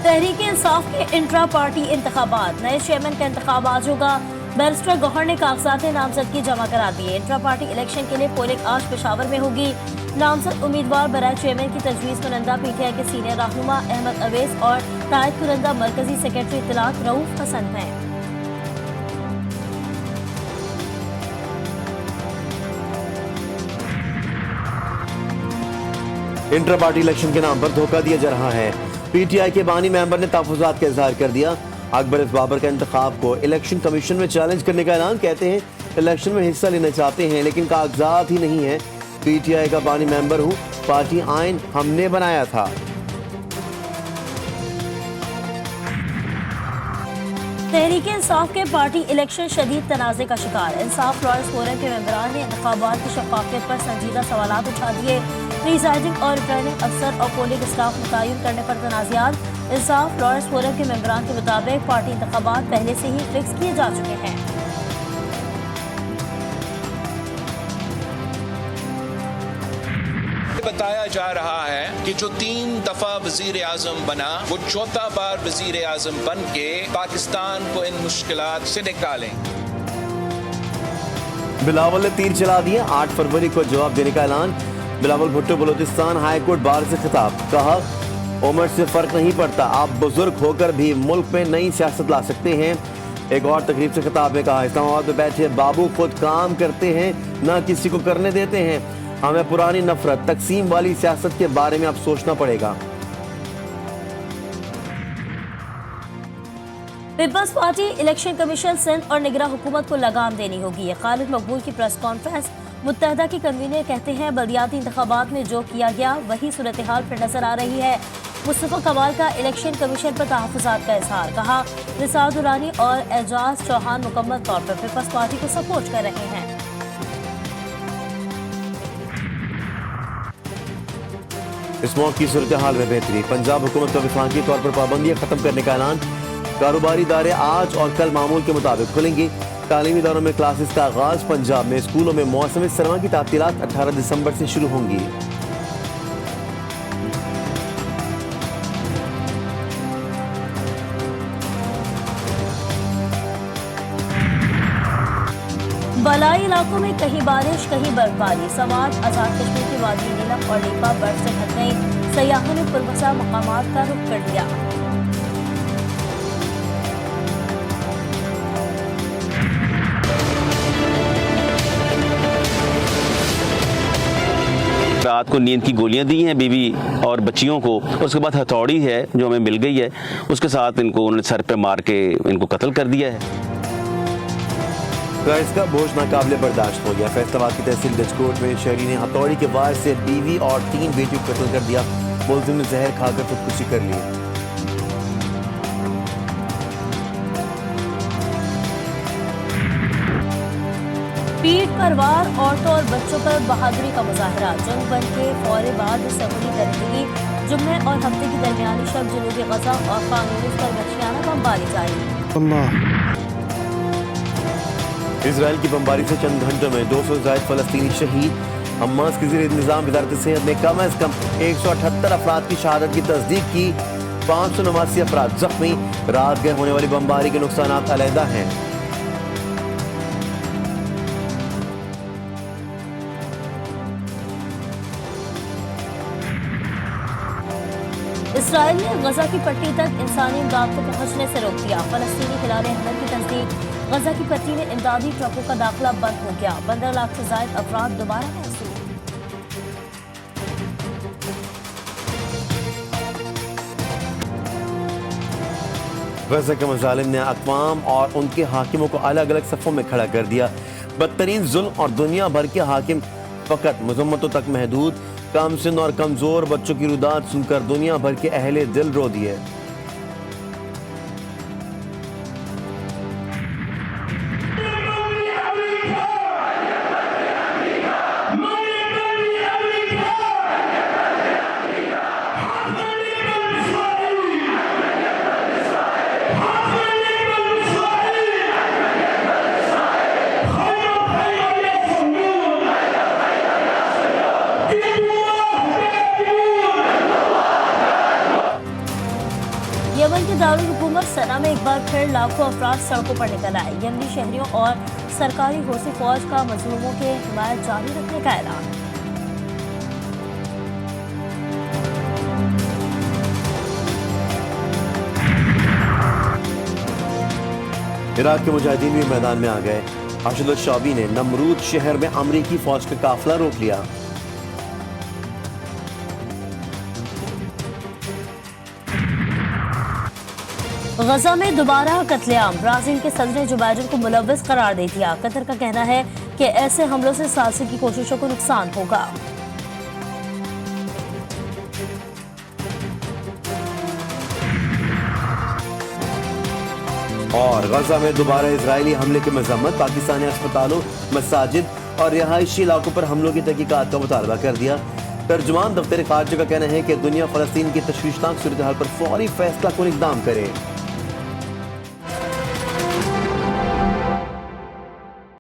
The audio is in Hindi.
तहरीक इंसाफ के इंट्रा पार्टी इंतखाबात, नए चेयरमैन का इंतखाब आज होगा। बैरिस्टर गौहर ने कागजात नामजदगी जमा करा दिए। इंट्रा पार्टी इलेक्शन के लिए पोलिंग आज पेशावर में होगी। नामजद उम्मीदवार बराए चेयरमैन की तजवीज़ कुनंदा पीटीआई के सीनियर रहनुमा अहमद अवैस और तायद कुनंदा मरकजी सेक्रेटरी इत्तलात रऊफ हसन हैं। इंटर पार्टी इलेक्शन के नाम पर धोखा दिया जा रहा है। पीटीआई के बानी मेंबर ने तहफ़्फ़ुज़ात का इजहार कर दिया। अकबर इस बाबर का इंतखाब को इलेक्शन कमीशन में चैलेंज करने का ऐलान। कहते हैं इलेक्शन में हिस्सा लेना चाहते हैं लेकिन कागजात ही नहीं है। पीटीआई का बानी मेंबर हूँ, पार्टी आइन हमने बनाया था। तहरीक इंसाफ के पार्टी इलेक्शन शदीद तनाज़े का शिकार। इंसाफ लॉयर्स फोरम के मेंबरान ने इंतखाबात की शफ़ाफ़ियत पर संजीदा सवालात उठा दिए। प्रिजाइडिंग और रिटर्निंग अफसर और पोलिंग स्टाफ मुतय्यन करने पर तनाज़ात। इंसाफ लॉयर्स फोरम के मेंबरान के मुताबिक पार्टी इंतखाबात पहले से ही फिक्स किए जा चुके हैं। बताया जा रहा है कि जो 3 दफा वजीर आजम बना वो 4था बार वजीर आजम बन के पाकिस्तान को इन मुश्किलात से निकालें। बिलावल ने तीर चला दिया। 8 फरवरी को जवाब देने का ऐलान। Bilawal Bhutto Balochistan high court bar से खिताब। कहा उम्र से फर्क नहीं पड़ता, आप बुजुर्ग होकर भी मुल्क में नई सियासत ला सकते हैं। एक और तकरीब से खिताब में कहा इस्लामाबाद में बैठे बाबू खुद काम करते हैं, ना किसी को करने देते हैं। हमें पुरानी नफरत तकसीम वाली सियासत के बारे में अब सोचना पड़ेगा। Peoples party election commission Sindh और निगरान हुकूमत को लगाम देनी होगी। खालिद मकबूल की प्रेस कॉन्फ्रेंस। मुत्तहदा के कन्वीनर कहते हैं बल्दियाती इंतखाबात में जो किया गया वही सूरत हाल फिर नजर आ रही है। मुस्तफा कमाल का इलेक्शन कमीशन पर तहफ़्फ़ुज़ात का इजहार। कहा रिसात दुरानी और एजाज चौहान मुकम्मल तौर पर पीपल्स पार्टी को सपोर्ट कर रहे हैं। इस मौके की सूरत हाल में बेहतरी। पंजाब हुकूमत का वफाकी तौर पर पाबंदियां खत्म करने का ऐलान। कारोबारी इदारे आज और कल मामूल के मुताबिक खुलेंगे। तालीमी इदारों में क्लासेस का आगाज। पंजाब में स्कूलों में मौसम सरमा की तातीलात 18 दिसंबर से शुरू होंगी। बलाई इलाकों में कहीं बारिश कहीं बर्फबारी। समाज आजाद कश्मीर की वादी नीलम और लीपा बर्फ से ढक गई। सयाहों ने पुरबसा मकामात का रुख कर दिया। रात को नींद की गोलियां दी हैं बीवी और बच्चियों को। उसके बाद हथौड़ी है जो हमें मिल गई है, उसके साथ इनको उन्होंने सर पे मार के इनको कत्ल कर दिया है। कर्ज का बोझ नाकाबिले बर्दाश्त हो गया। फैसलाबाद की तहसील गजकोट में शहरी ने हथौड़ी के वार से बीवी और 3 बेटियों को कत्ल कर दिया। मुलजिम ने जहर खाकर खुदकुशी कर ली। पीठ पर वार, औरतों और बच्चों पर बहादुरी का मुजाहरा। जंग बंद के फौरी बाद सहूली दरिंदगी। जुम्मे और हफ्ते की दरमियानी शब जनूबी गजा और कानूनी पर वहशियाना बमबारी जारी। इसराइल की बमबारी से चंद घंटों में 200 से ज्यादा फलस्तीनी शहीद। हमास के ज़ेर निज़ाम वज़ारत सेहत ने कम अज कम 178 अफराद की शहादत की तस्दीक की। 589 अफराद जख्मी। रात गए होने वाली बमबारी के नुकसानात अलहदा हैं। इसराइल ने गजा की पट्टी तक इंसानी इमदाद को पहुंचने से रोक दिया। फलस्तीनी खिलाड़ी हमले की तस्दीक। गजा की पट्टी में इमदादी ट्रकों का दाखिला बंद हो गया। 15 लाख से ज्यादा अफराद दोबारा महसूस। गजा के मज़ालिम ने अक़वाम और उनके हाकिमों को अलग अलग सफ़ों में खड़ा कर दिया। बदतरीन जुल्म और दुनिया भर के हाकिम फ़कत मज़म्मतों तक महदूद। कम सिन और कमज़ोर बच्चों की रुदात सुनकर दुनिया भर के अहले दिल रो दिए। यमन के दारुल हुकूमत सना में एक बार फिर लाखों अफराद सड़कों पर निकल आए। यमनी शहरियों और सरकारी हौसी फौज का मजलूमों के हिमायत जारी रखने का ऐलान। इराक के मुजाहिदीन भी मैदान में आ गए। अशद शाबी ने नमरूद शहर में अमरीकी फौज का काफिला रोक लिया। गजा में दोबारा कत्लेआम। ब्राजील के सदर ने जो बाइडेन को मुलव्वस करार दे दिया। कतर का कहना है कि ऐसे हमलों से सालसी की कोशिशों को नुकसान होगा। और गजा में दोबारा इजरायली हमले की मजम्मत। पाकिस्तानी अस्पतालों, मसाजिद और रिहायशी इलाकों पर हमलों की तहकीकात का मुतालबा कर दिया। तर्जुमान दफ्तर खारजा का कहना है कि दुनिया फलस्तीन की तशवीशनाक सूरत हाल पर फौरी फैसला कुन इक़दाम करे।